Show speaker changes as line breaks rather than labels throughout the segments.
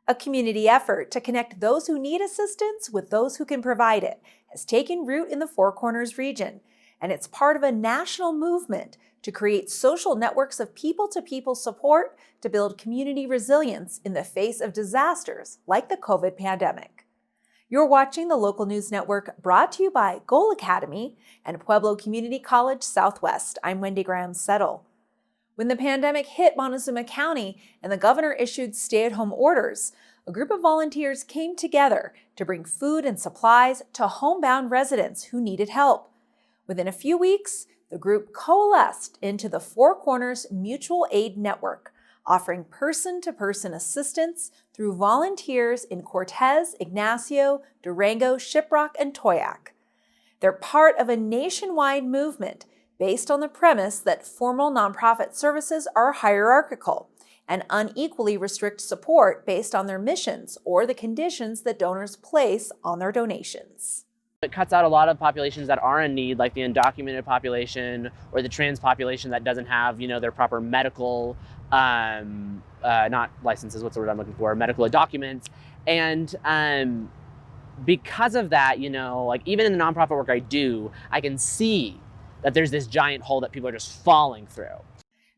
A community effort to connect those who need assistance with those who can provide it has taken root in the Four Corners region, and it's part of a national movement to create social networks of people-to-people support to build community resilience in the face of disasters like the COVID pandemic. You're watching the local news network brought to you by Goal Academy and Pueblo Community College Southwest. I'm Wendy Graham-Settle. When the pandemic hit Montezuma County and the governor issued stay-at-home orders, a group of volunteers came together to bring food and supplies to homebound residents who needed help. Within a few weeks, the group coalesced into the Four Corners Mutual Aid Network, offering person-to-person assistance through volunteers in Cortez, Ignacio, Durango, Shiprock, and Toyac. They're part of a nationwide movement based on the premise that formal nonprofit services are hierarchical and unequally restrict support based on their missions or the conditions that donors place on their donations.
It cuts out a lot of populations that are in need, like the undocumented population or the trans population that doesn't have, their proper medical, not licenses, what's the word I'm looking for, medical documents. And because of that, even in the nonprofit work I do, I can see that there's this giant hole that people are just falling through.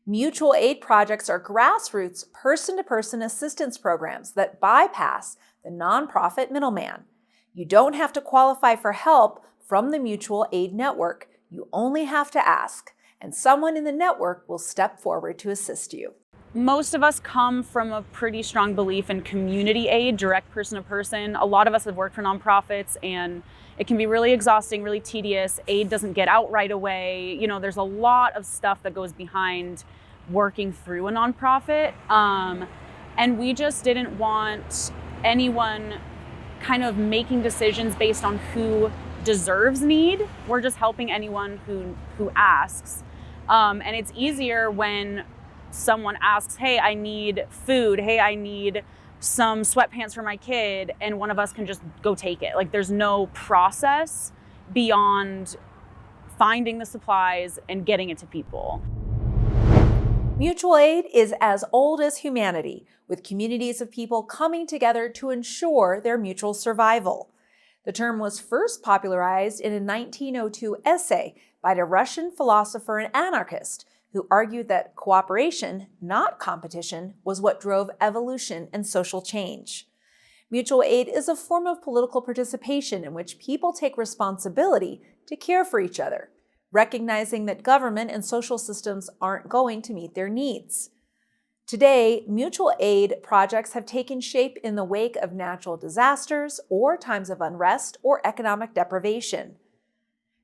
Mutual aid projects are grassroots, person-to-person assistance programs that bypass the nonprofit middleman. You don't have to qualify for help from the mutual aid network. You only have to ask, and someone in the network will step forward to assist you.
Most of us come from a pretty strong belief in community aid, direct person-to-person. A lot of us have worked for nonprofits, and it can be really exhausting, really tedious. Aid doesn't get out right away. There's a lot of stuff that goes behind working through a nonprofit. And we just didn't want anyone kind of making decisions based on who deserves need. We're just helping anyone who asks. And it's easier when someone asks, hey, I need food. Hey, I need some sweatpants for my kid, and one of us can just go take it. Like, there's no process beyond finding the supplies and getting it to people.
Mutual aid is as old as humanity, with communities of people coming together to ensure their mutual survival. The term was first popularized in a 1902 essay by a Russian philosopher and anarchist who argued that cooperation, not competition, was what drove evolution and social change. Mutual aid is a form of political participation in which people take responsibility to care for each other, recognizing that government and social systems aren't going to meet their needs. Today, mutual aid projects have taken shape in the wake of natural disasters or times of unrest or economic deprivation.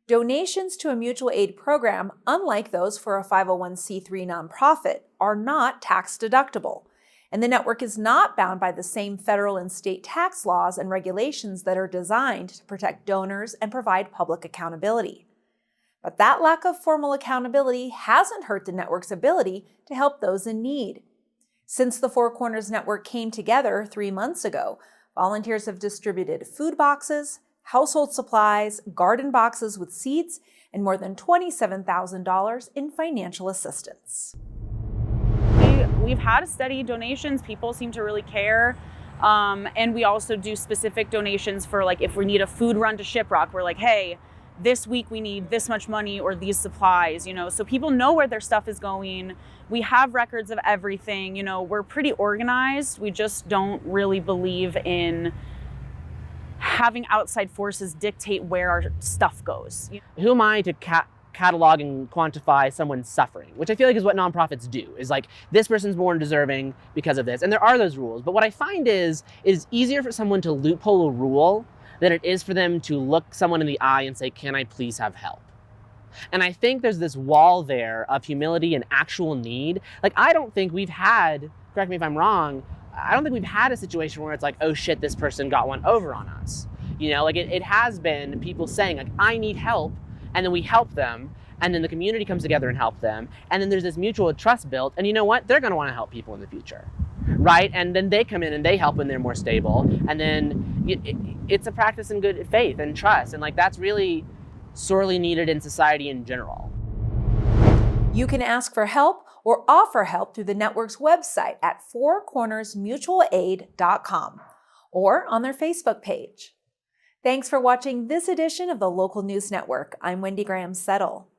Donations to a mutual aid program, unlike those for a 501c3 nonprofit, are not tax deductible, and the network is not bound by the same federal and state tax laws and regulations that are designed to protect donors and provide public accountability. But that lack of formal accountability hasn't hurt the network's ability to help those in need. Since the Four Corners Network came together 3 months ago, volunteers have distributed food boxes, household supplies, garden boxes with seeds, and more than $27,000 in financial assistance.
We've had steady donations. People seem to really care. And we also do specific donations for, like, if we need a food run to Shiprock, we're like, hey, this week we need this much money or these supplies, so people know where their stuff is going. We have records of everything. We're pretty organized. We just don't really believe in having outside forces dictate where our stuff goes.
Who am I to catalog and quantify someone's suffering, which I feel like is what nonprofits do, is like, this person's more deserving because of this. And there are those rules. But what I find is easier for someone to loophole a rule than it is for them to look someone in the eye and say, can I please have help? And I think there's this wall there of humility and actual need. Like, I don't think we've had, correct me if I'm wrong, I don't think we've had a situation where it's like, oh shit, this person got one over on us. It has been people saying, like, I need help, and then we help them, and then the community comes together and help them, and then there's this mutual trust built, and you know what? They're gonna wanna help people in the future, right? And then they come in and they help when they're more stable, and then it's a practice in good faith and trust, and like, that's really sorely needed in society in general.
You can ask for help or offer help through the network's website at fourcornersmutualaid.com or on their Facebook page. Thanks for watching this edition of the Local News Network. I'm Wendy Graham Settle.